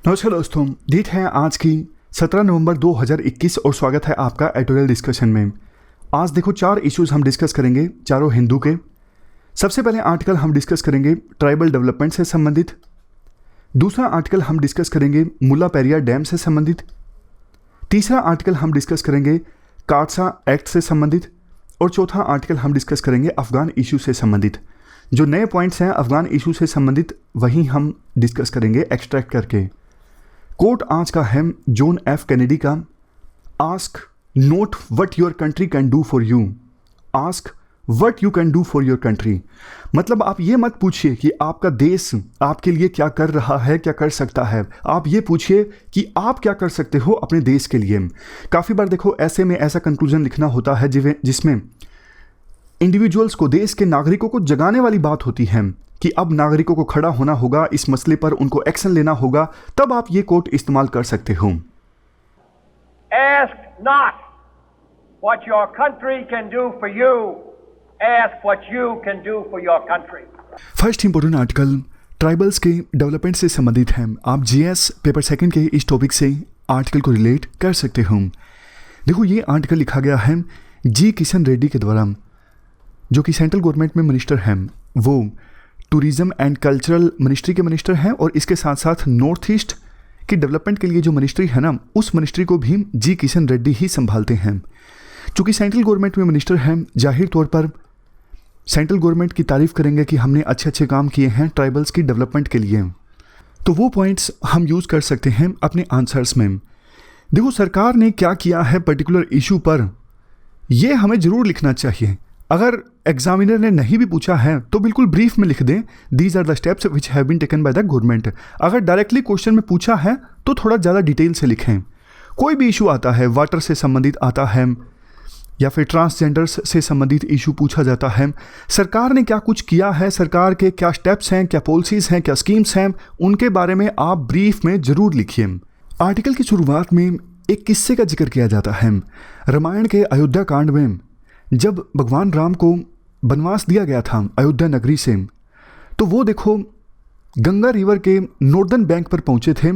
नमस्कार दोस्तों, डेट है आज की 17 नवंबर 2021 और स्वागत है आपका एडिटोरियल डिस्कशन में। आज देखो 4 इश्यूज हम डिस्कस करेंगे, चारों हिंदू के। सबसे पहले आर्टिकल हम डिस्कस करेंगे ट्राइबल डेवलपमेंट से संबंधित। दूसरा आर्टिकल हम डिस्कस करेंगे मुल्ला पेरियार डैम से संबंधित। तीसरा आर्टिकल हम डिस्कस करेंगे काटसा एक्ट से संबंधित। और चौथा आर्टिकल हम डिस्कस करेंगे अफगान इशू से संबंधित। जो नए पॉइंट्स हैं अफगान इशू से संबंधित वही हम डिस्कस करेंगे एक्सट्रैक्ट करके। कोट आज का है जॉन एफ कैनेडी का, ask note what your country can do for you, ask what you can do for your country. मतलब आप ये मत पूछिए कि आपका देश आपके लिए क्या कर रहा है, क्या कर सकता है। आप ये पूछिए कि आप क्या कर सकते हो अपने देश के लिए। काफ़ी बार देखो ऐसे में ऐसा कंक्लूजन लिखना होता है जिसमें इंडिविजुअल्स को, देश के नागरिकों को जगाने वाली बात होती है कि अब नागरिकों को खड़ा होना होगा, इस मसले पर उनको एक्शन लेना होगा, तब आप ये कोट इस्तेमाल कर सकते हो। Ask not what your country can do for you, ask what you can do for your country. First important article tribals के डेवलपमेंट से संबंधित है। आप जीएस पेपर सेकंड के इस टॉपिक से आर्टिकल को रिलेट कर सकते हो। देखो ये आर्टिकल लिखा गया है जी किशन रेड्डी के द्वारा, जो कि सेंट्रल गवर्नमेंट में मिनिस्टर हैं। वो टूरिज्म एंड कल्चरल मिनिस्ट्री के मिनिस्टर हैं और इसके साथ साथ नॉर्थ ईस्ट की डेवलपमेंट के लिए जो मिनिस्ट्री है ना, उस मिनिस्ट्री को भी जी किशन रेड्डी ही संभालते हैं। चूँकि सेंट्रल गवर्नमेंट में मिनिस्टर हैं, जाहिर तौर पर सेंट्रल गवर्नमेंट की तारीफ करेंगे कि हमने अच्छे अच्छे काम किए हैं ट्राइबल्स की डेवलपमेंट के लिए। तो वो पॉइंट्स हम यूज़ कर सकते हैं अपने आंसर्स में। देखो सरकार ने क्या किया है पर्टिकुलर इशू पर, यह हमें ज़रूर लिखना चाहिए। अगर एग्जामिनर ने नहीं भी पूछा है तो बिल्कुल ब्रीफ में लिख दें, these are the steps which have been taken by the government. अगर डायरेक्टली क्वेश्चन में पूछा है तो थोड़ा ज़्यादा डिटेल से लिखें। कोई भी इशू आता है, वाटर से संबंधित आता है या फिर ट्रांसजेंडर्स से संबंधित इशू पूछा जाता है, सरकार ने क्या कुछ किया है, सरकार के क्या स्टेप्स हैं, क्या पॉलिसीज़ हैं, क्या स्कीम्स हैं, उनके बारे में आप ब्रीफ में ज़रूर लिखिए। आर्टिकल की शुरुआत में एक किस्से का जिक्र किया जाता है। रामायण के अयोध्या कांड में जब भगवान राम को वनवास दिया गया था अयोध्या नगरी से, तो वो देखो गंगा रिवर के नॉर्दर्न बैंक पर पहुंचे थे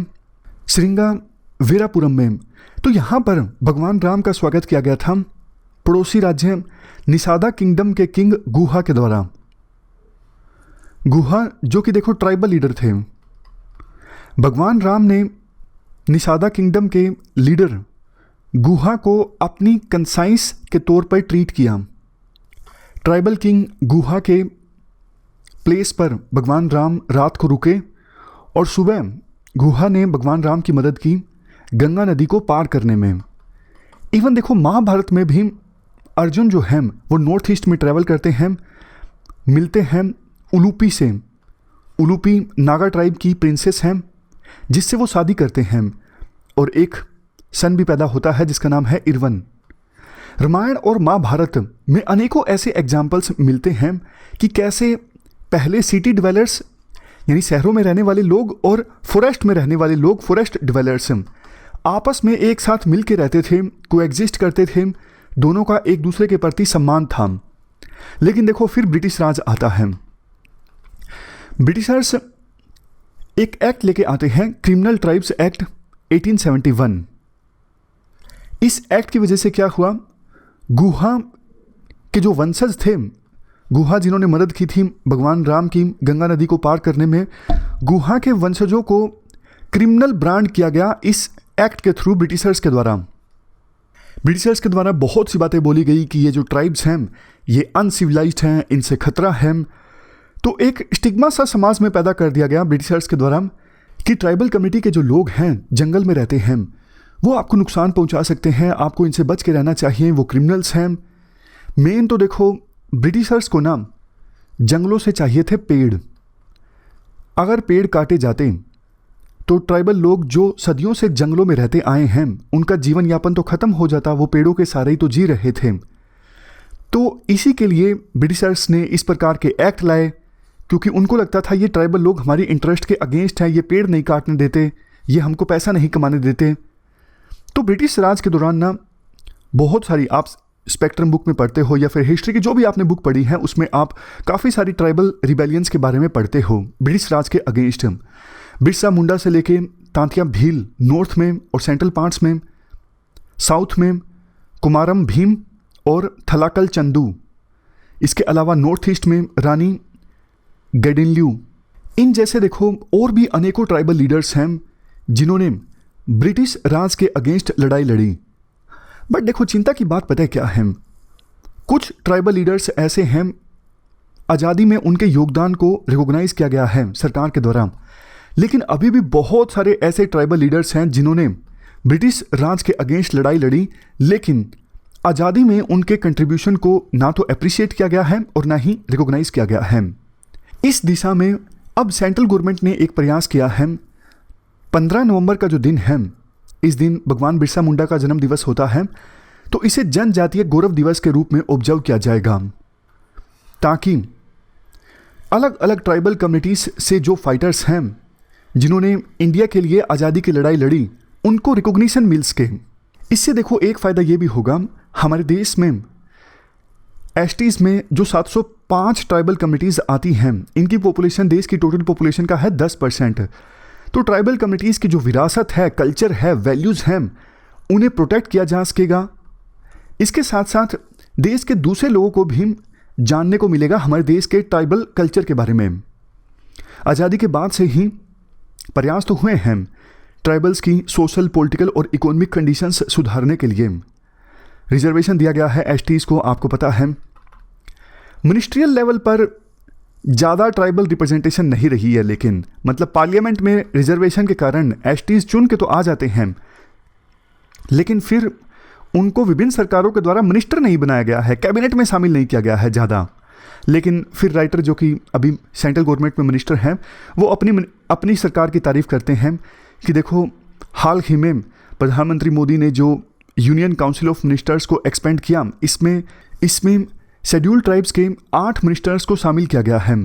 श्रृंगावीरापुरम में। तो यहाँ पर भगवान राम का स्वागत किया गया था पड़ोसी राज्य निषादा किंगडम के किंग गुहा के द्वारा। गुहा जो कि देखो ट्राइबल लीडर थे। भगवान राम ने निषादा किंगडम के लीडर गुहा को अपनी कंसाइंस के तौर पर ट्रीट किया। ट्राइबल किंग गुहा के प्लेस पर भगवान राम रात को रुके और सुबह गुहा ने भगवान राम की मदद की गंगा नदी को पार करने में। इवन देखो महाभारत में भी अर्जुन जो हैं वो नॉर्थ ईस्ट में ट्रैवल करते हैं, मिलते हैं उलूपी से। उलूपी नागा ट्राइब की प्रिंसेस हैं जिससे वो शादी करते हैं और एक सन भी पैदा होता है जिसका नाम है इरवन। रामायण और महाभारत में अनेकों ऐसे एग्जाम्पल्स मिलते हैं कि कैसे पहले सिटी डिवेलर्स यानी शहरों में रहने वाले लोग और फॉरेस्ट में रहने वाले लोग, फॉरेस्ट डिवेलर्स, आपस में एक साथ मिल के रहते थे, कोएग्जिस्ट करते थे, दोनों का एक दूसरे के प्रति सम्मान था। लेकिन देखो फिर ब्रिटिश राज आता है। ब्रिटिशर्स एक एक्ट लेके आते हैं, क्रिमिनल ट्राइब्स एक्ट 1871। इस एक्ट की वजह से क्या हुआ, गुहा के जो वंशज थे, गुहा जिन्होंने मदद की थी भगवान राम की गंगा नदी को पार करने में, गुहा के वंशजों को क्रिमिनल ब्रांड किया गया इस एक्ट के थ्रू ब्रिटिशर्स के द्वारा। ब्रिटिशर्स के द्वारा बहुत सी बातें बोली गई कि ये जो ट्राइब्स हैं ये अनसिविलाइज्ड हैं, इनसे खतरा है। तो एक स्टिग्मा सा समाज में पैदा कर दिया गया ब्रिटिशर्स के द्वारा कि ट्राइबल कम्युनिटी के जो लोग हैं जंगल में रहते हैं वो आपको नुकसान पहुंचा सकते हैं, आपको इनसे बच के रहना चाहिए, वो क्रिमिनल्स हैं। मेन तो देखो ब्रिटिशर्स को ना जंगलों से चाहिए थे पेड़। अगर पेड़ काटे जाते तो ट्राइबल लोग जो सदियों से जंगलों में रहते आए हैं उनका जीवन यापन तो ख़त्म हो जाता, वो पेड़ों के सहारे ही तो जी रहे थे। तो इसी के लिए ब्रिटिशर्स ने इस प्रकार के एक्ट लाए, क्योंकि उनको लगता था ये ट्राइबल लोग हमारी इंटरेस्ट के अगेंस्ट हैं, ये पेड़ नहीं काटने देते, ये हमको पैसा नहीं कमाने देते। तो ब्रिटिश राज के दौरान ना बहुत सारी, आप स्पेक्ट्रम बुक में पढ़ते हो या फिर हिस्ट्री की जो भी आपने बुक पढ़ी है उसमें आप काफ़ी सारी ट्राइबल रिबेलियंस के बारे में पढ़ते हो ब्रिटिश राज के अगेंस्ट। बिरसा मुंडा से लेके तांतिया भील नॉर्थ में और सेंट्रल पार्ट्स में, साउथ में कुमारम भीम और थलाकल चंदू, इसके अलावा नॉर्थ ईस्ट में रानी गैडिनल्यू। इन जैसे देखो और भी अनेकों ट्राइबल लीडर्स हैं जिन्होंने ब्रिटिश राज के अगेंस्ट लड़ाई लड़ी। बट देखो चिंता की बात पता है क्या है, कुछ ट्राइबल लीडर्स ऐसे हैं आज़ादी में उनके योगदान को रिकॉग्नाइज किया गया है सरकार के द्वारा, लेकिन अभी भी बहुत सारे ऐसे ट्राइबल लीडर्स हैं जिन्होंने ब्रिटिश राज के अगेंस्ट लड़ाई लड़ी, लेकिन आज़ादी में उनके कंट्रीब्यूशन को ना तो अप्रिशिएट किया गया है और ना ही रिकॉग्नाइज किया गया है। इस दिशा में अब सेंट्रल गवर्नमेंट ने एक प्रयास किया है। 15 नवंबर का जो दिन है, इस दिन भगवान बिरसा मुंडा का जन्म दिवस होता है, तो इसे जनजातीय गौरव दिवस के रूप में ऑब्जर्व किया जाएगा, ताकि अलग अलग ट्राइबल कम्युनिटीज से जो फाइटर्स हैं जिन्होंने इंडिया के लिए आज़ादी की लड़ाई लड़ी, उनको रिकॉग्निशन मिल सके। इससे देखो एक फ़ायदा ये भी होगा, हमारे देश में एसटीज़ में जो 705 ट्राइबल कम्युनिटीज़ आती हैं, इनकी पॉपुलेशन देश की टोटल पॉपुलेशन का है 10%। तो ट्राइबल कम्युनिटीज़ की जो विरासत है, कल्चर है, वैल्यूज़ हैं, उन्हें प्रोटेक्ट किया जा सकेगा। इसके साथ साथ देश के दूसरे लोगों को भी जानने को मिलेगा हमारे देश के ट्राइबल कल्चर के बारे में। आज़ादी के बाद से ही प्रयास तो हुए हैं ट्राइबल्स की सोशल, पॉलिटिकल और इकोनॉमिक कंडीशंस सुधारने के लिए। रिजर्वेशन दिया गया है एसटीज़ को, आपको पता है। मिनिस्ट्रियल लेवल पर ज़्यादा ट्राइबल रिप्रेजेंटेशन नहीं रही है, लेकिन मतलब पार्लियामेंट में रिजर्वेशन के कारण एसटीज़ चुन के तो आ जाते हैं, लेकिन फिर उनको विभिन्न सरकारों के द्वारा मिनिस्टर नहीं बनाया गया है, कैबिनेट में शामिल नहीं किया गया है ज़्यादा। लेकिन फिर राइटर जो कि अभी सेंट्रल गवर्नमेंट में मिनिस्टर हैं, वो अपनी सरकार की तारीफ़ करते हैं कि देखो हाल ही में प्रधानमंत्री मोदी ने जो यूनियन काउंसिल ऑफ मिनिस्टर्स को एक्सपेंड किया, इसमें शेड्यूल्ड ट्राइब्स के 8 मिनिस्टर्स को शामिल किया गया है।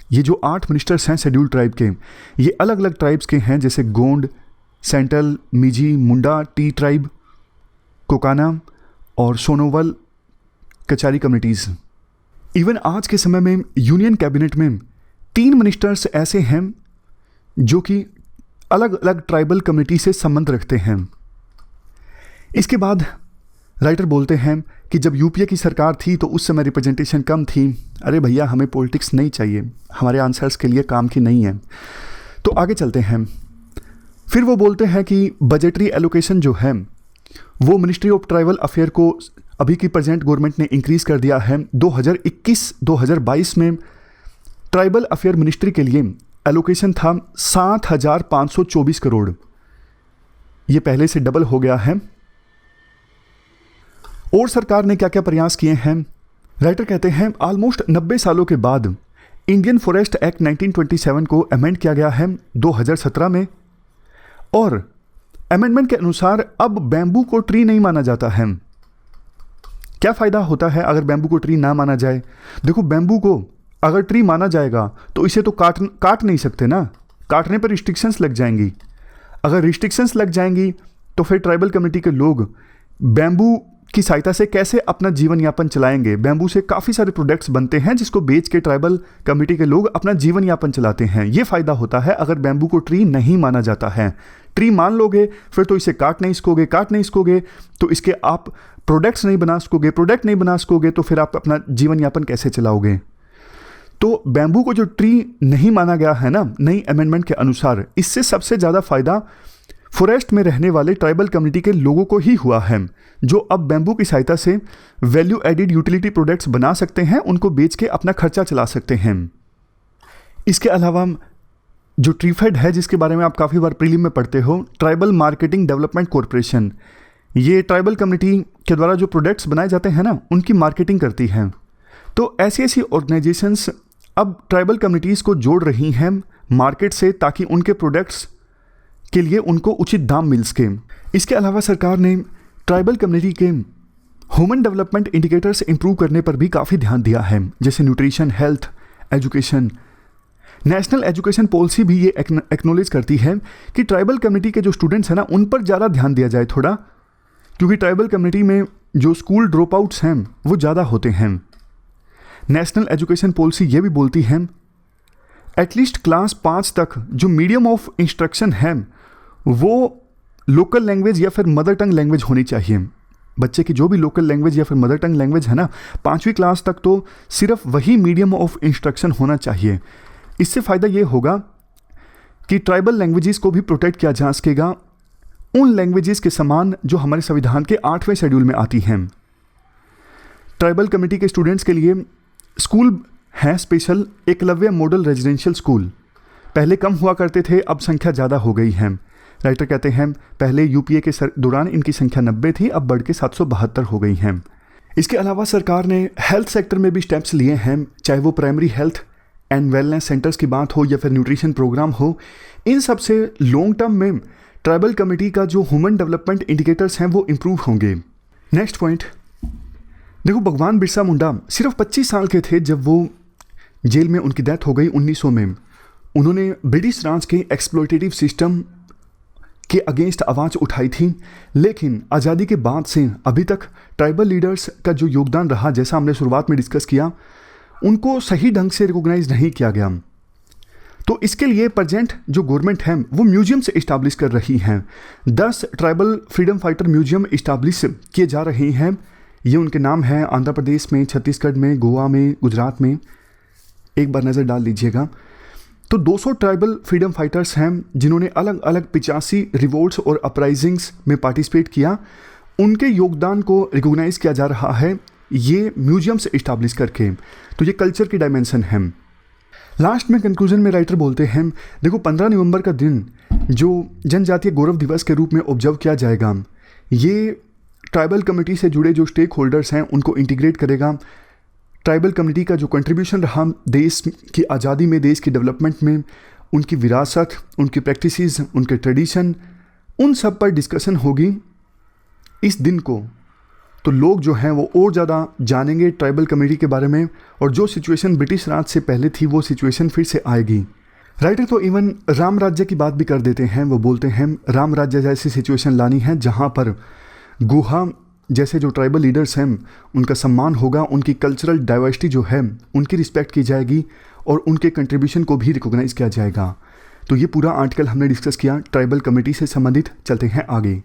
ये जो 8 मिनिस्टर्स हैं शेड्यूल्ड ट्राइब के, ये अलग अलग ट्राइब्स के हैं, जैसे गोंड, सेंट्रल, मिजी, मुंडा, टी ट्राइब, कोकाना और सोनोवल कचारी कम्युनिटीज़। इवन आज के समय में यूनियन कैबिनेट में 3 मिनिस्टर्स ऐसे हैं जो कि अलग अलग ट्राइबल कम्युनिटी से संबंध रखते हैं। इसके बाद राइटर बोलते हैं कि जब यूपीए की सरकार थी तो उस समय रिप्रेजेंटेशन कम थी। अरे भैया, हमें पॉलिटिक्स नहीं चाहिए, हमारे आंसर्स के लिए काम की नहीं है। तो आगे चलते हैं। फिर वो बोलते हैं कि बजटरी एलोकेशन जो है वो मिनिस्ट्री ऑफ ट्राइबल अफेयर को अभी की प्रेजेंट गवर्नमेंट ने इंक्रीज़ कर दिया है। 2021-2022 में ट्राइबल अफेयर मिनिस्ट्री के लिए एलोकेशन था 7,524 करोड़। ये पहले से डबल हो गया है। और सरकार ने क्या क्या प्रयास किए हैं, राइटर कहते हैं ऑलमोस्ट 90 सालों के बाद इंडियन फॉरेस्ट एक्ट 1927 को अमेंड किया गया है 2017 में, और अमेंडमेंट के अनुसार अब बैम्बू को ट्री नहीं माना जाता है। क्या फ़ायदा होता है अगर बैम्बू को ट्री ना माना जाए? देखो, बैम्बू को अगर ट्री माना जाएगा तो इसे तो काट नहीं सकते ना, काटने पर रिस्ट्रिक्शंस लग जाएंगी। अगर रिस्ट्रिक्शंस लग जाएंगी तो फिर ट्राइबल कम्युनिटी के लोग बैम्बू की सहायता से कैसे अपना जीवन यापन चलाएंगे? बैम्बू से काफ़ी सारे प्रोडक्ट्स बनते हैं जिसको बेच के ट्राइबल कम्युनिटी के लोग अपना जीवन यापन चलाते हैं। ये फ़ायदा होता है अगर बैम्बू को ट्री नहीं माना जाता है। ट्री मान लोगे फिर तो इसे काट नहीं सकोगे तो इसके आप प्रोडक्ट्स नहीं बना सकोगे, प्रोडक्ट नहीं बना सकोगे तो फिर आप अपना जीवन यापन कैसे चलाओगे? तो बैम्बू को जो ट्री नहीं माना गया है ना नई अमेंडमेंट के अनुसार, इससे सबसे ज़्यादा फ़ायदा फॉरेस्ट में रहने वाले ट्राइबल कम्युनिटी के लोगों को ही हुआ है, जो अब बैम्बू की सहायता से वैल्यू एडिड यूटिलिटी प्रोडक्ट्स बना सकते हैं, उनको बेच के अपना खर्चा चला सकते हैं। इसके अलावा जो ट्रीफेड है, जिसके बारे में आप काफ़ी बार प्रीलिम में पढ़ते हो, ट्राइबल मार्केटिंग डेवलपमेंट कॉरपोरेशन, ये ट्राइबल कम्युनिटी के द्वारा जो प्रोडक्ट्स बनाए जाते हैं ना उनकी मार्केटिंग करती हैं। तो ऐसी ऑर्गेनाइजेशंस अब ट्राइबल कम्युनिटीज़ को जोड़ रही हैं मार्केट से, ताकि उनके प्रोडक्ट्स के लिए उनको उचित दाम मिल सके। इसके अलावा सरकार ने ट्राइबल कम्युनिटी के ह्यूमन डेवलपमेंट इंडिकेटर्स इंप्रूव करने पर भी काफ़ी ध्यान दिया है, जैसे nutrition, health, education. National education policy भी ये एक्नॉलेज करती है कि ट्राइबल कम्युनिटी के जो स्टूडेंट्स हैं ना उन पर ज़्यादा ध्यान दिया जाए थोड़ा, क्योंकि ट्राइबल कम्युनिटी में जो स्कूल ड्रॉप आउट्स हैं वो ज़्यादा होते हैं। नेशनल एजुकेशन पॉलिसी ये भी बोलती है एटलीस्ट क्लास 5 तक जो मीडियम ऑफ इंस्ट्रक्शन है वो लोकल लैंग्वेज या फिर मदर टंग लैंग्वेज होनी चाहिए। बच्चे की जो भी लोकल लैंग्वेज या फिर मदर टंग लैंग्वेज है ना, 5वीं क्लास तक तो सिर्फ वही मीडियम ऑफ इंस्ट्रक्शन होना चाहिए। इससे फ़ायदा ये होगा कि ट्राइबल लैंग्वेजेस को भी प्रोटेक्ट किया जा सकेगा उन लैंग्वेजेस के समान जो हमारे संविधान के 8वें शेड्यूल में आती हैं। ट्राइबल कम्युनिटी के स्टूडेंट्स के लिए स्कूल है special Eklavya model residential school. पहले कम हुआ करते थे, अब संख्या ज़्यादा हो गई है। राइटर कहते हैं पहले यूपीए के दौरान इनकी संख्या 90 थी, अब बढ़ के 772 हो गई हैं। इसके अलावा सरकार ने हेल्थ सेक्टर में भी स्टेप्स लिए हैं, चाहे वो primary health and wellness centres की बात हो या फिर न्यूट्रिशन प्रोग्राम हो। इन सब से लॉन्ग टर्म में ट्राइबल कम्युनिटी का जो ह्यूमन डेवलपमेंट इंडिकेटर्स हैं वो इम्प्रूव होंगे। नेक्स्ट पॉइंट देखो, भगवान बिरसा मुंडा सिर्फ 25 साल के थे जब वो जेल में उनकी डेथ हो गई 1900 में। उन्होंने ब्रिटिश राज के एक्सप्लॉयटेटिव सिस्टम के अगेंस्ट आवाज़ उठाई थी, लेकिन आज़ादी के बाद से अभी तक ट्राइबल लीडर्स का जो योगदान रहा, जैसा हमने शुरुआत में डिस्कस किया, उनको सही ढंग से रिकॉग्नाइज नहीं किया गया। तो इसके लिए प्रेजेंट जो गवर्नमेंट है वो म्यूजियम से इस्टाब्लिश कर रही हैं। 10 tribal freedom fighter museum establish किए जा रहे हैं। ये उनके नाम है आंध्र प्रदेश में, छत्तीसगढ़ में, गोवा में, गुजरात में। एक बार नज़र डाल लीजिएगा। तो 200 ट्राइबल फ्रीडम फाइटर्स हैं जिन्होंने अलग अलग 85 रिवोल्ट्स और अपराइजिंग्स में पार्टिसिपेट किया। उनके योगदान को रिकॉग्नाइज किया जा रहा है ये म्यूजियम से इस्टाब्लिश करके। तो ये कल्चर की डायमेंशन है। लास्ट में कंक्लूजन में राइटर बोलते हैं देखो, 15 नवंबर का दिन जो जनजातीय गौरव दिवस के रूप में ऑब्जर्व किया जाएगा, ये ट्राइबल कम्युनिटी से जुड़े जो स्टेक होल्डर्स हैं उनको इंटीग्रेट करेगा। ट्राइबल कम्युनिटी का जो कंट्रीब्यूशन रहा देश की आज़ादी में, देश की डेवलपमेंट में, उनकी विरासत, उनकी प्रैक्टिसेस, उनके ट्रेडिशन, उन सब पर डिस्कशन होगी इस दिन को। तो लोग जो हैं वो और ज़्यादा जानेंगे ट्राइबल कम्युनिटी के बारे में, और जो सिचुएशन ब्रिटिश राज से पहले थी वो सिचुएशन फिर से आएगी। राइटर तो इवन राम राज्य की बात भी कर देते हैं। वो बोलते हैं राम राज्य जैसी सिचुएशन लानी है जहाँ पर गुहा जैसे जो ट्राइबल लीडर्स हैं उनका सम्मान होगा, उनकी कल्चरल डाइवर्सिटी जो है उनकी रिस्पेक्ट की जाएगी और उनके कंट्रीब्यूशन को भी रिकॉग्नाइज किया जाएगा। तो ये पूरा आर्टिकल हमने डिस्कस किया ट्राइबल कम्युनिटी से संबंधित। चलते हैं आगे।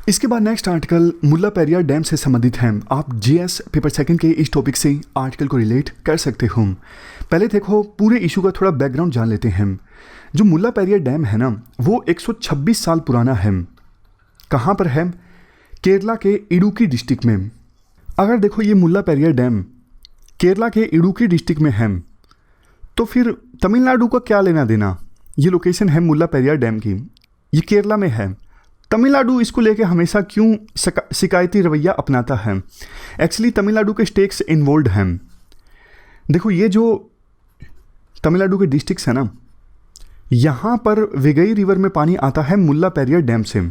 इसके बाद नेक्स्ट आर्टिकल मुल्ला पेरियार डैम से संबंधित है। आप जीएस पेपर सेकंड के इस टॉपिक से आर्टिकल को रिलेट कर सकते हो। पहले देखो पूरे इशू का थोड़ा बैकग्राउंड जान लेते हैं। जो मुल्ला पेरियार डैम है ना, वो 126 साल पुराना है। कहाँ पर है? केरला के इडुक्की डिस्ट्रिक्ट में। अगर देखो ये मुल्ला पेरियार डैम केरला के इडुक्की डिस्ट्रिक्ट में है, तो फिर तमिलनाडु का क्या लेना देना? ये लोकेशन है मुल्ला पेरियार डैम की, ये केरला में है। तमिलनाडु इसको लेके हमेशा क्यों शिकायती रवैया अपनाता है? एक्चुअली तमिलनाडु के स्टेट्स इन्वॉल्व हैं। देखो ये जो तमिलनाडु के डिस्ट्रिक्ट्स है ना, यहाँ पर वेगई रिवर में पानी आता है मुल्ला पेरियार डैम से।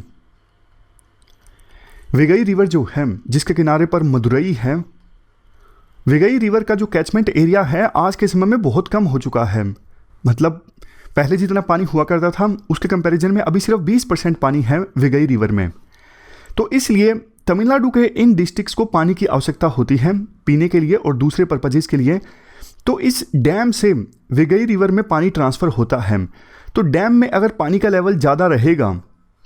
वेगई रिवर जो है जिसके किनारे पर मदुरई है, वेगई रिवर का जो कैचमेंट एरिया है आज के समय में बहुत कम हो चुका है। मतलब पहले जितना पानी हुआ करता था उसके कंपैरिजन में अभी सिर्फ 20% पानी है वेगई रिवर में। तो इसलिए तमिलनाडु के इन डिस्ट्रिक्ट्स को पानी की आवश्यकता होती है पीने के लिए और दूसरे पर्पजेस के लिए। तो इस डैम से वेगई रिवर में पानी ट्रांसफ़र होता है। तो डैम में अगर पानी का लेवल ज़्यादा रहेगा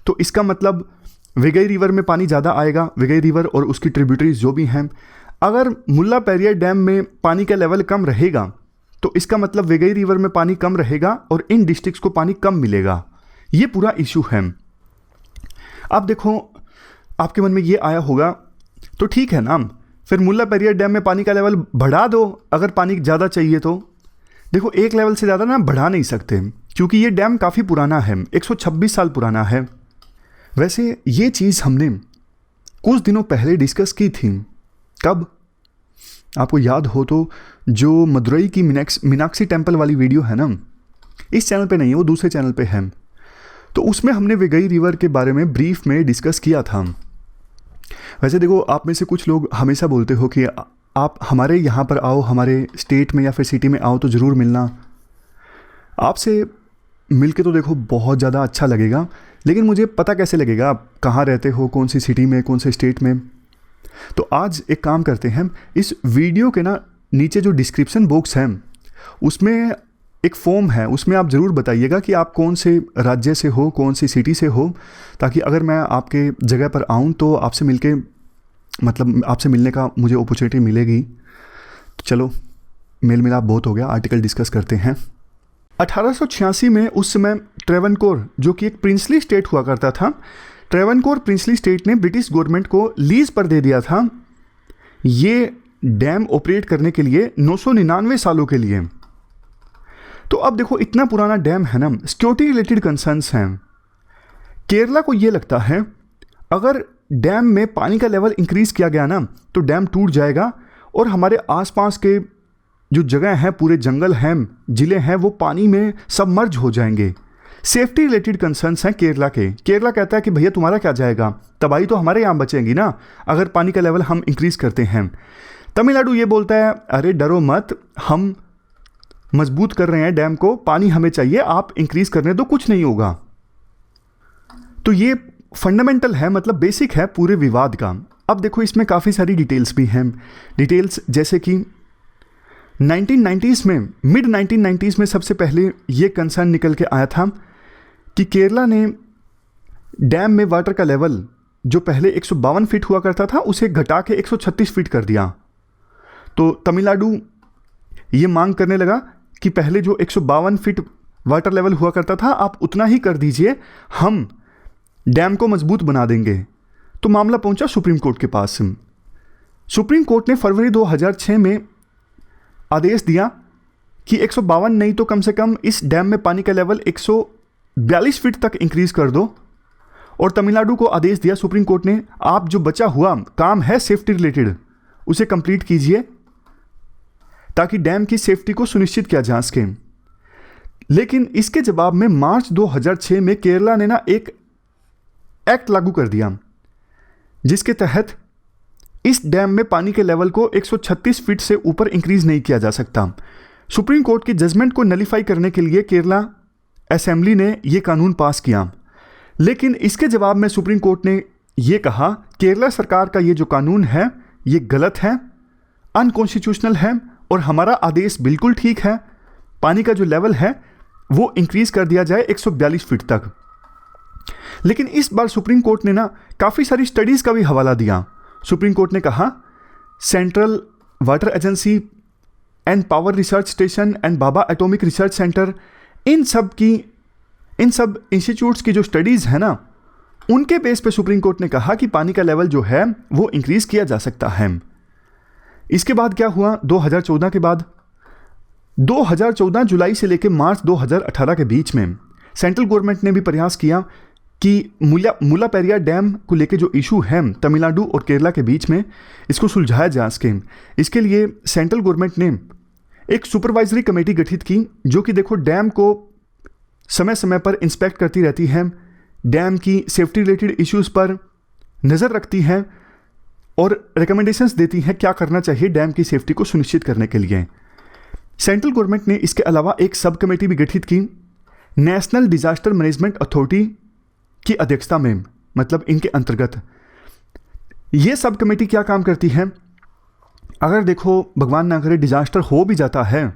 तो इसका मतलब वेगई रिवर में पानी ज़्यादा आएगा, वेगई रिवर और उसकी ट्रिब्यूटरीज जो भी हैं। अगर मुल्ला पेरियार डैम में पानी का लेवल कम रहेगा तो इसका मतलब वेगई रिवर में पानी कम रहेगा और इन डिस्ट्रिक्ट्स को पानी कम मिलेगा। ये पूरा इशू है। अब देखो आपके मन में ये आया होगा तो ठीक है ना, फिर मुल्ला पेरियार डैम में पानी का लेवल बढ़ा दो अगर पानी ज़्यादा चाहिए तो। देखो एक लेवल से ज़्यादा ना बढ़ा नहीं सकते क्योंकि ये डैम काफ़ी पुराना है, 126 साल पुराना है। वैसे ये चीज़ हमने कुछ दिनों पहले डिस्कस की थी। कब? आपको याद हो तो जो मदुरई की मीनाक्षी टेम्पल वाली वीडियो है ना, इस चैनल पे नहीं है, वो दूसरे चैनल पे है। तो उसमें हमने वेगई रिवर के बारे में ब्रीफ में डिस्कस किया था। वैसे देखो आप में से कुछ लोग हमेशा बोलते हो कि आप हमारे यहाँ पर आओ, हमारे स्टेट में या फिर सिटी में आओ तो ज़रूर मिलना। आपसे मिलके तो देखो बहुत ज़्यादा अच्छा लगेगा, लेकिन मुझे पता कैसे लगेगा आप कहाँ रहते हो, कौन सी सिटी में, कौन से स्टेट में। तो आज एक काम करते हैं, इस वीडियो के ना नीचे जो डिस्क्रिप्शन बॉक्स है उसमें एक फॉर्म है, उसमें आप ज़रूर बताइएगा कि आप कौन से राज्य से हो, कौन सी सिटी से हो, ताकि अगर मैं आपके जगह पर आऊँ तो आपसे मिलके मतलब आपसे मिलने का मुझे अपॉर्चुनिटी मिलेगी। तो चलो मेल मिलाप बहुत हो गया, आर्टिकल डिस्कस करते हैं। 1886 में उस समय ट्रेवनकोर, जो कि एक प्रिंसली स्टेट हुआ करता था, ट्रेवनकोर प्रिंसली स्टेट ने ब्रिटिश गवर्नमेंट को लीज पर दे दिया था ये डैम ऑपरेट करने के लिए 999 सालों के लिए। तो अब देखो इतना पुराना डैम है ना, सिक्योरिटी रिलेटेड कंसर्न्स हैं। केरला को ये लगता है अगर डैम में पानी का लेवल इंक्रीज किया गया ना तो डैम टूट जाएगा और हमारे आसपास के जो जगह हैं, पूरे जंगल हैं, जिले हैं, वो पानी में सबमर्ज हो जाएंगे। सेफ्टी रिलेटेड कंसर्न्स हैं केरला के। केरला कहता है कि भैया तुम्हारा क्या जाएगा, तबाही तो हमारे यहाँ बचेंगी ना अगर पानी का लेवल हम इंक्रीज करते हैं। तमिलनाडु ये बोलता है अरे डरो मत, हम मजबूत कर रहे हैं डैम को, पानी हमें चाहिए, आप इंक्रीज करने दो, कुछ नहीं होगा। तो ये फंडामेंटल है, मतलब बेसिक है पूरे विवाद का। अब देखो इसमें काफ़ी सारी डिटेल्स भी हैं। डिटेल्स जैसे कि 1990s में, मिड 1990s में सबसे पहले ये कंसर्न निकल के आया था कि केरला ने डैम में वाटर का लेवल जो पहले 152 फीट हुआ करता था उसे घटा के 136 फीट कर दिया। तो तमिलनाडु ये मांग करने लगा कि पहले जो 152 फीट वाटर लेवल हुआ करता था आप उतना ही कर दीजिए, हम डैम को मजबूत बना देंगे। तो मामला पहुंचा सुप्रीम कोर्ट के पास। सुप्रीम कोर्ट ने फरवरी 2006 में आदेश दिया कि 152 नहीं तो कम से कम इस डैम में पानी का लेवल 142 फीट तक इंक्रीज कर दो। और तमिलनाडु को आदेश दिया सुप्रीम कोर्ट ने, आप जो बचा हुआ काम है सेफ्टी रिलेटेड उसे कंप्लीट कीजिए ताकि डैम की सेफ्टी को सुनिश्चित किया जा सके। लेकिन इसके जवाब में मार्च 2006 में केरला ने ना एक एक्ट लागू कर दिया जिसके तहत इस डैम में पानी के लेवल को 136 फीट से ऊपर इंक्रीज नहीं किया जा सकता। सुप्रीम कोर्ट की जजमेंट को नलीफाई करने के लिए केरला असेंबली ने यह कानून पास किया। लेकिन इसके जवाब में सुप्रीम कोर्ट ने यह कहा केरला सरकार का ये जो कानून है ये गलत है, अनकॉन्स्टिट्यूशनल है और हमारा आदेश बिल्कुल ठीक है, पानी का जो लेवल है वो इंक्रीज कर दिया जाए 142 फीट तक। लेकिन इस बार सुप्रीम कोर्ट ने ना काफ़ी सारी स्टडीज़ का भी हवाला दिया। सुप्रीम कोर्ट ने कहा central water agency and power research station and Bhabha atomic research centre, इन सब इंस्टीट्यूट्स की जो स्टडीज़ है ना उनके बेस पे सुप्रीम कोर्ट ने कहा कि पानी का लेवल जो है वो इंक्रीज किया जा सकता है। इसके बाद क्या हुआ, 2014 के बाद 2014 जुलाई से लेकर मार्च 2018 के बीच में सेंट्रल गवर्नमेंट ने भी प्रयास किया कि मुल्लापेरियार डैम को लेके जो इशू है तमिलनाडु और केरला के बीच में इसको सुलझाया जा सके। इसके लिए सेंट्रल गवर्नमेंट ने एक सुपरवाइजरी कमेटी गठित की जो कि देखो डैम को समय समय पर इंस्पेक्ट करती रहती है, डैम की सेफ्टी रिलेटेड इश्यूज़ पर नज़र रखती है और रिकमेंडेशंस देती है क्या करना चाहिए डैम की सेफ्टी को सुनिश्चित करने के लिए। सेंट्रल गवर्नमेंट ने इसके अलावा एक सब कमेटी भी गठित की नेशनल डिजास्टर मैनेजमेंट अथॉरिटी की अध्यक्षता में, मतलब इनके अंतर्गत। ये सब कमेटी क्या काम करती है, अगर देखो भगवान ना करे डिजास्टर हो भी जाता है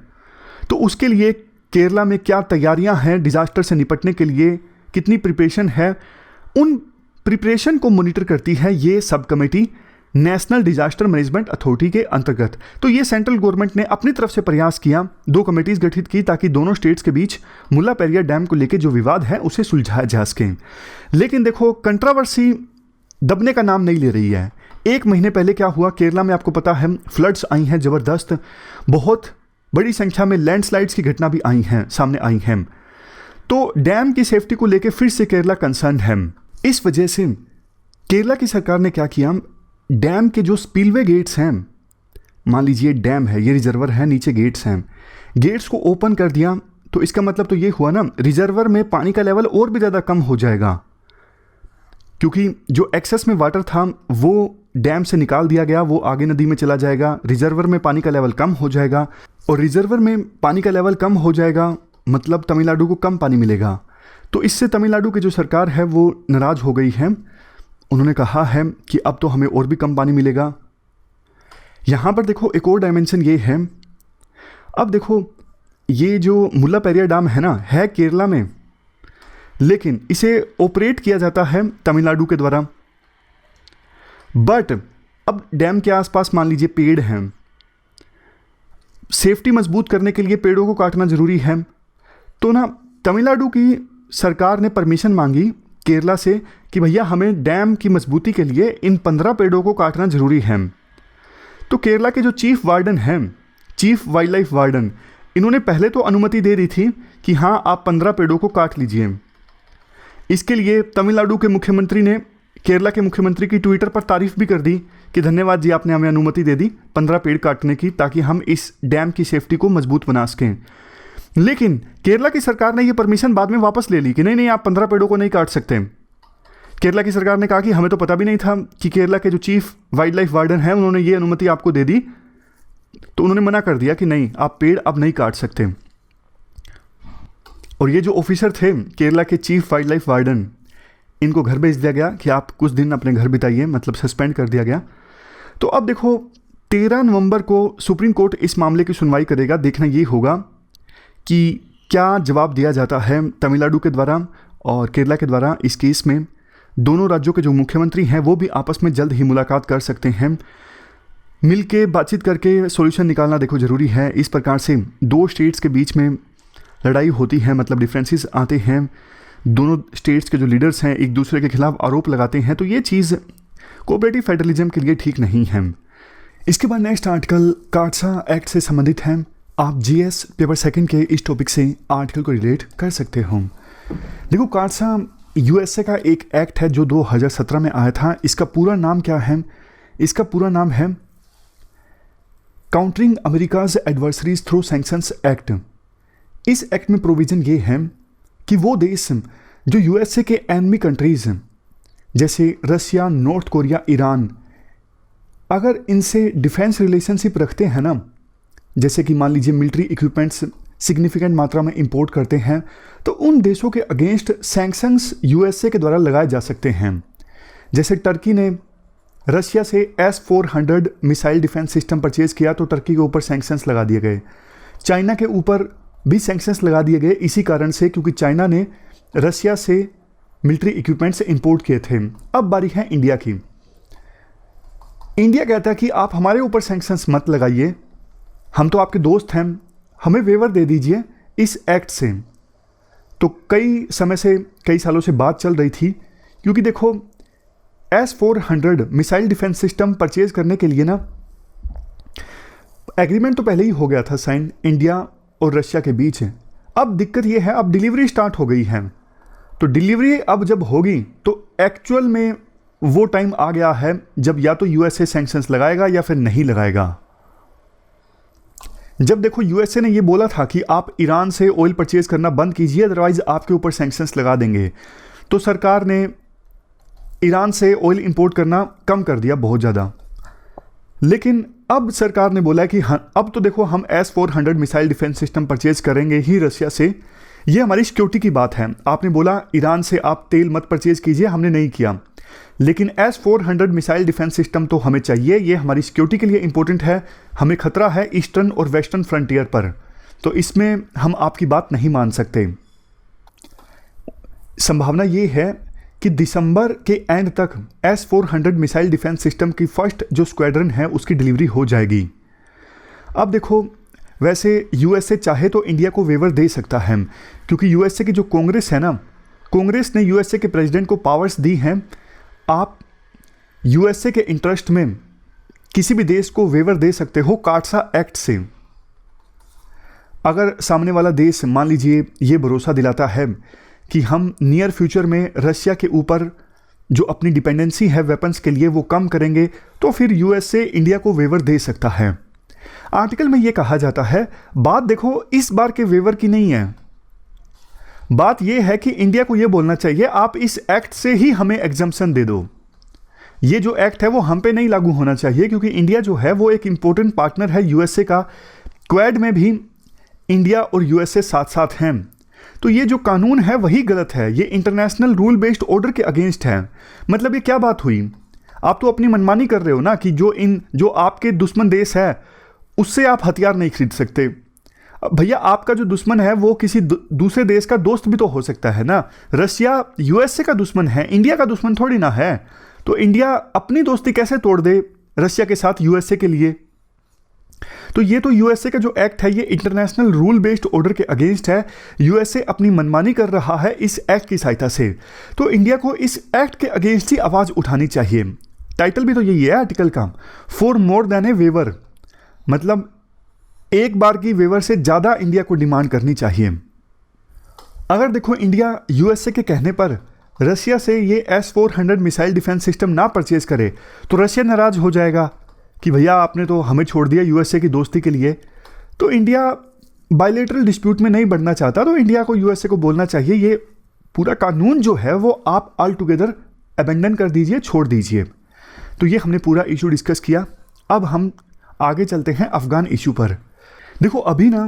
तो उसके लिए केरला में क्या तैयारियां हैं डिजास्टर से निपटने के लिए, कितनी प्रिपरेशन है, उन प्रिपरेशन को मॉनिटर करती है ये sub committee national disaster management authority के अंतर्गत। तो ये सेंट्रल गवर्नमेंट ने अपनी तरफ से प्रयास किया, 2 कमेटीज गठित की ताकि दोनों स्टेट्स के बीच मुल्लापेरियार डैम को लेकर जो विवाद है उसे सुलझाया जा सके। लेकिन देखो कंट्रोवर्सी दबने का नाम नहीं ले रही है। 1 महीने पहले क्या हुआ, केरला में आपको पता है फ्लड्स आई हैं ज़बरदस्त, बहुत बड़ी संख्या में लैंडस्लाइड्स की घटना भी आई हैं, सामने आई हैं। तो डैम की सेफ्टी को लेकर फिर से केरला कंसर्न है। इस वजह से केरला की सरकार ने क्या किया, डैम के जो स्पिलवे गेट्स हैं, मान लीजिए डैम है, ये रिजर्वर है, नीचे गेट्स हैं, गेट्स को ओपन कर दिया। तो इसका मतलब तो ये हुआ ना रिजर्वर में पानी का लेवल और भी ज़्यादा कम हो जाएगा, क्योंकि जो एक्सेस में वाटर था वो डैम से निकाल दिया गया, वो आगे नदी में चला जाएगा, रिजर्वर में पानी का लेवल कम हो जाएगा और रिजर्वर में पानी का लेवल कम हो जाएगा मतलब तमिलनाडु को कम पानी मिलेगा। तो इससे तमिलनाडु की जो सरकार है वो नाराज़ हो गई है। उन्होंने कहा है कि अब तो हमें और भी कम पानी मिलेगा। यहाँ पर देखो एक और डायमेंशन ये है, अब देखो ये जो मुल्लापेरियार डैम है ना, है केरला में, लेकिन इसे ऑपरेट किया जाता है तमिलनाडु के द्वारा। बट अब डैम के आसपास मान लीजिए पेड़ हैं, सेफ्टी मजबूत करने के लिए पेड़ों को काटना ज़रूरी है। तो ना तमिलनाडु की सरकार ने परमिशन मांगी केरला से कि भैया हमें डैम की मजबूती के लिए इन 15 पेड़ों को काटना ज़रूरी है। तो केरला के जो चीफ वार्डन हैं, चीफ वाइल्ड लाइफ वार्डन, इन्होंने पहले तो अनुमति दे दी थी कि हाँ आप 15 पेड़ों को काट लीजिए। इसके लिए तमिलनाडु के मुख्यमंत्री ने केरला के मुख्यमंत्री की ट्विटर पर तारीफ भी कर दी कि धन्यवाद जी, आपने हमें अनुमति दे दी 15 पेड़ काटने की, ताकि हम इस डैम की सेफ्टी को मजबूत बना सकें। लेकिन केरला की सरकार ने ये परमिशन बाद में वापस ले ली कि नहीं नहीं, आप 15 पेड़ों को नहीं काट सकते। केरला की सरकार ने कहा कि हमें तो पता भी नहीं था कि केरला के जो चीफ वाइल्ड लाइफ वार्डन हैं उन्होंने ये अनुमति आपको दे दी। तो उन्होंने मना कर दिया कि नहीं, आप पेड़ अब नहीं काट सकते। और ये जो ऑफिसर थे केरला के चीफ वाइल्ड लाइफ वार्डन, इनको घर भेज दिया गया कि आप कुछ दिन अपने घर बिताइए, मतलब सस्पेंड कर दिया गया। तो अब देखो 13 नवंबर को सुप्रीम कोर्ट इस मामले की सुनवाई करेगा। देखना ये होगा कि क्या जवाब दिया जाता है तमिलनाडु के द्वारा और केरला के द्वारा इस केस में। दोनों राज्यों के जो मुख्यमंत्री हैं वो भी आपस में जल्द ही मुलाकात कर सकते हैं। मिल के बातचीत करके सॉल्यूशन निकालना देखो ज़रूरी है। इस प्रकार से दो स्टेट्स के बीच में लड़ाई होती है, मतलब डिफरेंसेस आते हैं, दोनों स्टेट्स के जो लीडर्स हैं एक दूसरे के खिलाफ आरोप लगाते हैं, तो ये चीज़ कोऑपरेटिव फेडरलिज्म के लिए ठीक नहीं है। इसके बाद नेक्स्ट आर्टिकल काटसा एक्ट से संबंधित है। आप जीएस पेपर सेकंड के इस टॉपिक से आर्टिकल को रिलेट कर सकते हो। देखो काटसा यूएसए का एक एक्ट है जो 2017 में आया था। इसका पूरा नाम क्या है? इसका पूरा नाम है countering America's adversaries through sanctions act. इस एक्ट में प्रोविज़न ये है कि वो देश जो यूएसए के एनिमी कंट्रीज़ जैसे रसिया, नॉर्थ कोरिया, ईरान, अगर इनसे डिफेंस रिलेशनशिप रखते हैं ना, जैसे कि मान लीजिए मिलिट्री इक्विपमेंट्स सिग्निफिकेंट मात्रा में इंपोर्ट करते हैं, तो उन देशों के अगेंस्ट सैंक्शंस यूएसए के द्वारा लगाए जा सकते हैं। जैसे टर्की ने रशिया से S-400 missile defence system purchase किया तो टर्की के ऊपर सैंक्शंस लगा दिए गए। चाइना के ऊपर भी सैंक्शंस लगा दिए गए इसी कारण से, क्योंकि चाइना ने रशिया से मिलिट्री इक्विपमेंट्स इंपोर्ट किए थे। अब बारी है इंडिया की। इंडिया कहता है कि आप हमारे ऊपर सैंक्शंस मत लगाइए, हम तो आपके दोस्त हैं, हमें वेवर दे दीजिए इस एक्ट से। तो कई समय से, कई सालों से बात चल रही थी, क्योंकि देखो S-400 missile defence system purchase करने के लिए ना एग्रीमेंट तो पहले ही हो गया था साइन इंडिया और रशिया के बीच। अब दिक्कत ये है, अब डिलीवरी स्टार्ट हो गई है। तो डिलीवरी अब जब होगी तो एक्चुअल में वो टाइम आ गया है जब या तो यूएसए सैंक्शंस लगाएगा या फिर नहीं लगाएगा। जब देखो यूएसए ने ये बोला था कि आप ईरान से ऑयल परचेज करना बंद कीजिए, अदरवाइज आपके ऊपर सैंक्शंस लगा देंगे, तो सरकार ने ईरान से ऑयल इंपोर्ट करना कम कर दिया बहुत ज़्यादा। लेकिन अब सरकार ने बोला कि हाँ, अब तो देखो हम S-400 missile defence system purchase करेंगे ही रशिया से, ये हमारी सिक्योरिटी की बात है। आपने बोला ईरान से आप तेल मत परचेज कीजिए, हमने नहीं किया, लेकिन S-400 मिसाइल डिफेंस सिस्टम तो हमें चाहिए, ये हमारी सिक्योरिटी के लिए इंपॉर्टेंट है, हमें खतरा है ईस्टर्न और वेस्टर्न फ्रंटियर पर, तो इसमें हम आपकी बात नहीं मान सकते। संभावना ये है कि दिसंबर के एंड तक S-400 मिसाइल डिफेंस सिस्टम की फर्स्ट जो स्क्वाड्रन है उसकी डिलीवरी हो जाएगी। अब देखो वैसे यूएसए चाहे तो इंडिया को वेवर दे सकता है, क्योंकि यूएसए की जो कांग्रेस है ना, कांग्रेस ने यूएसए के प्रेसिडेंट को पावर्स दी हैं, आप यूएसए के इंटरेस्ट में किसी भी देश को वेवर दे सकते हो काटसा एक्ट से। अगर सामने वाला देश मान लीजिए ये भरोसा दिलाता है कि हम नियर फ्यूचर में रशिया के ऊपर जो अपनी डिपेंडेंसी है वेपन्स के लिए वो कम करेंगे, तो फिर यूएसए इंडिया को वेवर दे सकता है। आर्टिकल में ये कहा जाता है, बात देखो इस बार के वेवर की नहीं है, बात यह है कि इंडिया को यह बोलना चाहिए आप इस एक्ट से ही हमें एग्जम्पशन दे दो। ये जो एक्ट है वो हम पे नहीं लागू होना चाहिए, क्योंकि इंडिया जो है वो एक इंपॉर्टेंट पार्टनर है यूएसए का। क्वाड में भी इंडिया और यूएसए साथ साथ हैं, तो ये जो कानून है वही गलत है, ये इंटरनेशनल रूल बेस्ड ऑर्डर के अगेंस्ट है। मतलब ये क्या बात हुई, आप तो अपनी मनमानी कर रहे हो ना कि जो आपके दुश्मन देश है उससे आप हथियार नहीं खरीद सकते। भैया आपका जो दुश्मन है वो किसी दूसरे देश का दोस्त भी तो हो सकता है ना। रशिया यूएसए का दुश्मन है, इंडिया का दुश्मन थोड़ी ना है। तो इंडिया अपनी दोस्ती कैसे तोड़ दे रशिया के साथ यूएसए के लिए। तो ये तो यूएसए का जो एक्ट है ये इंटरनेशनल रूल बेस्ड ऑर्डर के अगेंस्ट है। यूएसए अपनी मनमानी कर रहा है इस एक्ट की सहायता से। तो इंडिया को इस एक्ट के अगेंस्ट ही आवाज़ उठानी चाहिए। टाइटल भी तो यही है आर्टिकल का, for more than a waiver, मतलब एक बार की वेवर से ज़्यादा इंडिया को डिमांड करनी चाहिए। अगर देखो इंडिया यूएसए के कहने पर रशिया से ये S-400 मिसाइल डिफेंस सिस्टम ना परचेज करे तो रशिया नाराज़ हो जाएगा कि भैया आपने तो हमें छोड़ दिया यूएसए की दोस्ती के लिए। तो इंडिया बायलैटरल डिस्प्यूट में नहीं बढ़ना चाहता, तो इंडिया को यूएसए को बोलना चाहिए ये पूरा कानून जो है वो आप ऑल टुगेदर अबेंडन कर दीजिए, छोड़ दीजिए। तो ये हमने पूरा इशू डिस्कस किया। अब हम आगे चलते हैं अफ़गान इशू पर। देखो अभी ना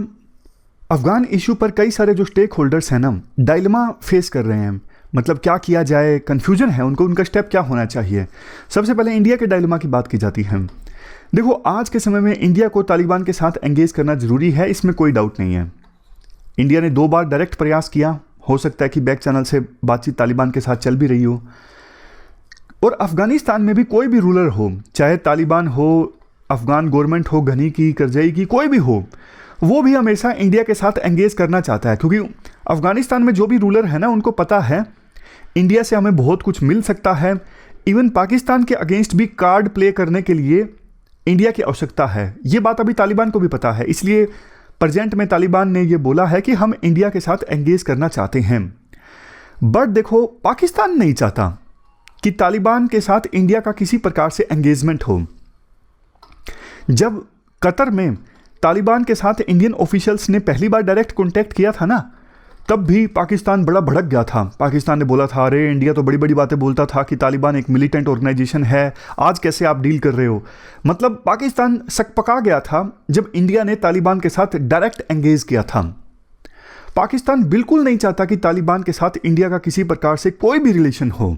अफ़गान इशू पर कई सारे जो स्टेक होल्डर्स हैं ना डायलेमा फेस कर रहे हैं, मतलब क्या किया जाए, कन्फ्यूजन है उनको, उनका स्टेप क्या होना चाहिए। सबसे पहले इंडिया के डायलेमा की बात की जाती है। देखो आज के समय में इंडिया को तालिबान के साथ एंगेज करना ज़रूरी है, इसमें कोई डाउट नहीं है। इंडिया ने 2 बार डायरेक्ट प्रयास किया, हो सकता है कि बैक चैनल से बातचीत तालिबान के साथ चल भी रही हो। और अफ़गानिस्तान में भी कोई भी रूलर हो, चाहे तालिबान हो, अफ़गान गवर्नमेंट हो, घनी की, करजई की, कोई भी हो, वो भी हमेशा इंडिया के साथ एंगेज करना चाहता है। क्योंकि अफ़गानिस्तान में जो भी रूलर है ना उनको पता है इंडिया से हमें बहुत कुछ मिल सकता है। इवन पाकिस्तान के अगेंस्ट भी कार्ड प्ले करने के लिए इंडिया की आवश्यकता है। ये बात अभी तालिबान को भी पता है, इसलिए प्रेजेंट में तालिबान ने ये बोला है कि हम इंडिया के साथ एंगेज करना चाहते हैं। बट देखो पाकिस्तान नहीं चाहता कि तालिबान के साथ इंडिया का किसी प्रकार से एंगेजमेंट हो। जब कतर में तालिबान के साथ इंडियन ऑफिशियल्स ने पहली बार डायरेक्ट कॉन्टैक्ट किया था ना, तब भी पाकिस्तान बड़ा भड़क गया था। पाकिस्तान ने बोला था अरे इंडिया तो बड़ी बड़ी बातें बोलता था कि तालिबान एक मिलिटेंट ऑर्गेनाइजेशन है, आज कैसे आप डील कर रहे हो। मतलब पाकिस्तान सकपका गया था जब इंडिया ने तालिबान के साथ डायरेक्ट एंगेज किया था। पाकिस्तान बिल्कुल नहीं चाहता कि तालिबान के साथ इंडिया का किसी प्रकार से कोई भी रिलेशन हो।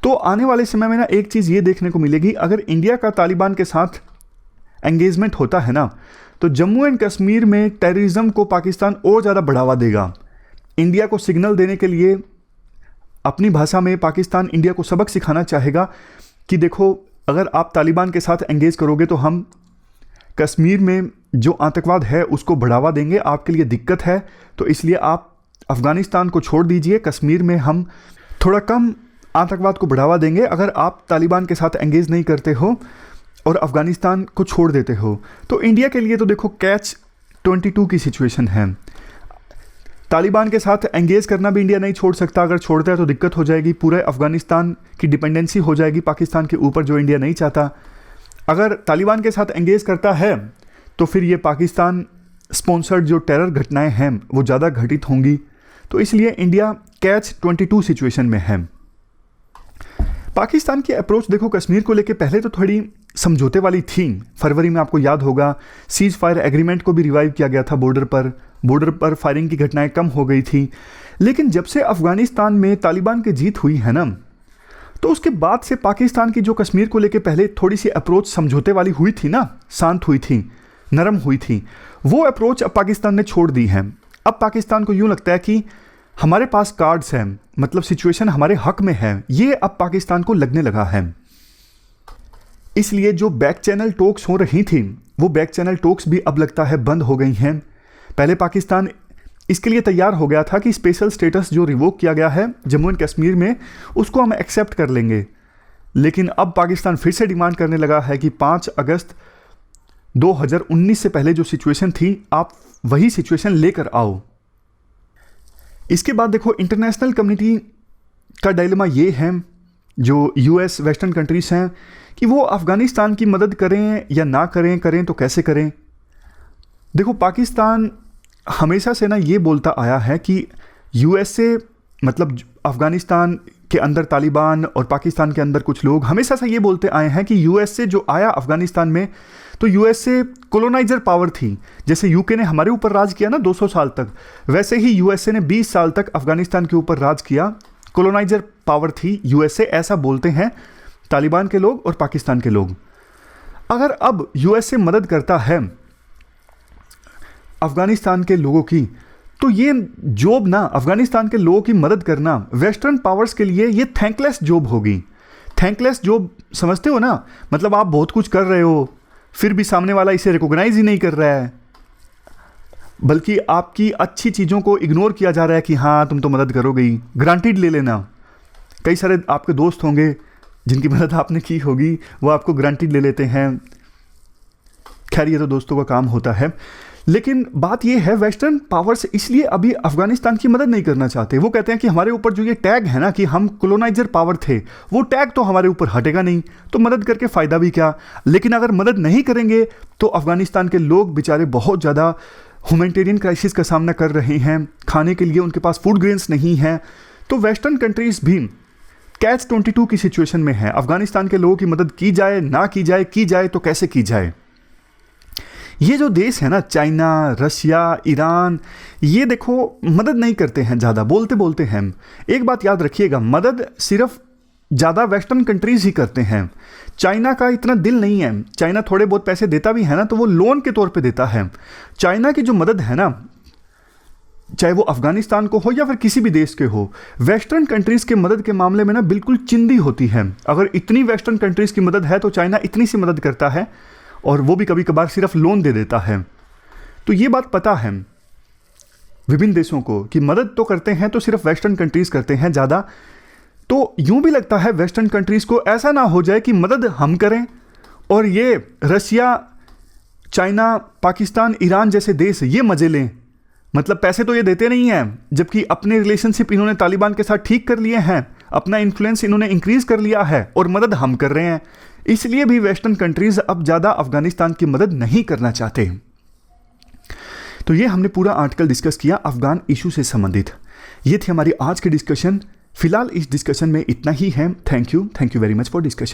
तो आने वाले समय में ना एक चीज़ ये देखने को मिलेगी, अगर इंडिया का तालिबान के साथ एंगेजमेंट होता है ना तो जम्मू एंड कश्मीर में टेररिज्म को पाकिस्तान और ज़्यादा बढ़ावा देगा। इंडिया को सिग्नल देने के लिए अपनी भाषा में पाकिस्तान इंडिया को सबक सिखाना चाहेगा कि देखो अगर आप तालिबान के साथ एंगेज करोगे तो हम कश्मीर में जो आतंकवाद है उसको बढ़ावा देंगे, आपके लिए दिक्कत है, तो इसलिए आप अफ़गानिस्तान को छोड़ दीजिए, कश्मीर में हम थोड़ा कम आतंकवाद को बढ़ावा देंगे अगर आप तालिबान के साथ एंगेज नहीं करते हो और अफ़गानिस्तान को छोड़ देते हो। तो इंडिया के लिए तो देखो कैच 22 की सिचुएशन है। तालिबान के साथ एंगेज करना भी इंडिया नहीं छोड़ सकता, अगर छोड़ता है तो दिक्कत हो जाएगी, पूरे अफ़गानिस्तान की डिपेंडेंसी हो जाएगी पाकिस्तान के ऊपर, जो इंडिया नहीं चाहता। अगर तालिबान के साथ एंगेज करता है तो फिर ये पाकिस्तान स्पॉन्सर्ड जो टेरर घटनाएं हैं वो ज़्यादा घटित होंगी। तो इसलिए इंडिया कैच 22 सिचुएशन में है। पाकिस्तान की अप्रोच देखो कश्मीर को लेकर पहले तो थोड़ी समझौते वाली थी। फरवरी में आपको याद होगा सीज फायर एग्रीमेंट को भी रिवाइव किया गया था, बॉर्डर पर फायरिंग की घटनाएं कम हो गई थी। लेकिन जब से अफ़गानिस्तान में तालिबान की जीत हुई है ना, तो उसके बाद से पाकिस्तान की जो कश्मीर को लेकर पहले थोड़ी सी अप्रोच समझौते वाली हुई थी ना, शांत हुई थी, नरम हुई थी, वो अप्रोच अब पाकिस्तान ने छोड़ दी है। अब पाकिस्तान को यूँ लगता है कि हमारे पास कार्ड्स हैं, मतलब सिचुएशन हमारे हक में है, ये अब पाकिस्तान को लगने लगा है। इसलिए जो बैक चैनल टॉक्स हो रही थी वो बैक चैनल टॉक्स भी अब लगता है बंद हो गई हैं। पहले पाकिस्तान इसके लिए तैयार हो गया था कि स्पेशल स्टेटस जो रिवोक किया गया है जम्मू एंड कश्मीर में उसको हम एक्सेप्ट कर लेंगे, लेकिन अब पाकिस्तान फिर से डिमांड करने लगा है कि 5 अगस्त 2019 से पहले जो सिचुएशन थी आप वही सिचुएशन लेकर आओ। इसके बाद देखो इंटरनेशनल कम्युनिटी का डायलेमा ये है, जो यूएस वेस्टर्न कंट्रीज हैं, कि वो अफ़गानिस्तान की मदद करें या ना करें, करें तो कैसे करें। देखो पाकिस्तान हमेशा से ना ये बोलता आया है कि यूएसए, मतलब अफ़गानिस्तान के अंदर तालिबान और पाकिस्तान के अंदर कुछ लोग हमेशा से ये बोलते आए हैं कि यूएसए जो आया अफ़गानिस्तान में, तो यूएसए कोलोनाइजर पावर थी। जैसे यूके ने हमारे ऊपर राज किया ना 200 साल तक, वैसे ही यूएसए ने 20 साल तक अफ़गानिस्तान के ऊपर राज किया, कोलोनाइजर पावर थी यूएसए, ऐसा बोलते हैं तालिबान के लोग और पाकिस्तान के लोग। अगर अब यूएसए मदद करता है अफ़गानिस्तान के लोगों की, तो ये जॉब ना, अफ़गानिस्तान के लोगों की मदद करना वेस्टर्न पावर्स के लिए ये थैंकलेस जॉब होगी। थैंकलेस जॉब समझते हो ना, मतलब आप बहुत कुछ कर रहे हो फिर भी सामने वाला इसे रिकॉग्नाइज ही नहीं कर रहा है, बल्कि आपकी अच्छी चीज़ों को इग्नोर किया जा रहा है कि हाँ तुम तो मदद करोगे ही, ग्रांटेड ले लेना। कई सारे आपके दोस्त होंगे जिनकी मदद आपने की होगी, वो आपको ग्रांटेड ले लेते हैं। खैर ये तो दोस्तों का काम होता है, लेकिन बात ये है वेस्टर्न पावर्स इसलिए अभी अफगानिस्तान की मदद नहीं करना चाहते। वो कहते हैं कि हमारे ऊपर जो ये टैग है ना कि हम कोलोनाइजर पावर थे, वो टैग तो हमारे ऊपर हटेगा नहीं, तो मदद करके फ़ायदा भी क्या। लेकिन अगर मदद नहीं करेंगे तो अफगानिस्तान के लोग बेचारे बहुत ज़्यादा ह्यूमैनिटेरियन क्राइसिस का सामना कर रहे हैं, खाने के लिए उनके पास फूड ग्रेन्स नहीं हैं। तो वेस्टर्न कंट्रीज़ भी कैच 22 की सिचुएशन में है। अफगानिस्तान के लोगों की मदद की जाए ना की जाए, की जाए तो कैसे की जाए। ये जो देश है ना, चाइना, रशिया, ईरान, ये देखो मदद नहीं करते हैं, ज़्यादा बोलते बोलते हैं। एक बात याद रखिएगा, मदद सिर्फ ज़्यादा वेस्टर्न कंट्रीज़ ही करते हैं। चाइना का इतना दिल नहीं है, चाइना थोड़े बहुत पैसे देता भी है ना तो वो लोन के तौर पे देता है। चाइना की जो मदद है ना, चाहे वो अफगानिस्तान को हो या फिर किसी भी देश के हो, वेस्टर्न कंट्रीज़ के मदद के मामले में ना बिल्कुल चिंदी होती है। अगर इतनी वेस्टर्न कंट्रीज़ की मदद है तो चाइना इतनी सी मदद करता है, और वो भी कभी कभार सिर्फ लोन दे देता है। तो ये बात पता है विभिन्न देशों को कि मदद तो करते हैं तो सिर्फ वेस्टर्न कंट्रीज़ करते हैं ज़्यादा। तो यूं भी लगता है वेस्टर्न कंट्रीज़ को ऐसा ना हो जाए कि मदद हम करें और ये रशिया, चाइना, पाकिस्तान, ईरान जैसे देश ये मजे लें। मतलब पैसे तो ये देते नहीं हैं, जबकि अपने रिलेशनशिप इन्होंने तालिबान के साथ ठीक कर लिए हैं, अपना इन्फ्लुएंस इन्होंने इंक्रीज कर लिया है, और मदद हम कर रहे हैं। इसलिए भी वेस्टर्न कंट्रीज अब ज़्यादा अफगानिस्तान की मदद नहीं करना चाहते। तो ये हमने पूरा आर्टिकल डिस्कस किया अफगान इशू से संबंधित। ये थी हमारी आज की डिस्कशन। फिलहाल इस डिस्कशन में इतना ही है। Thank you very much for discussion.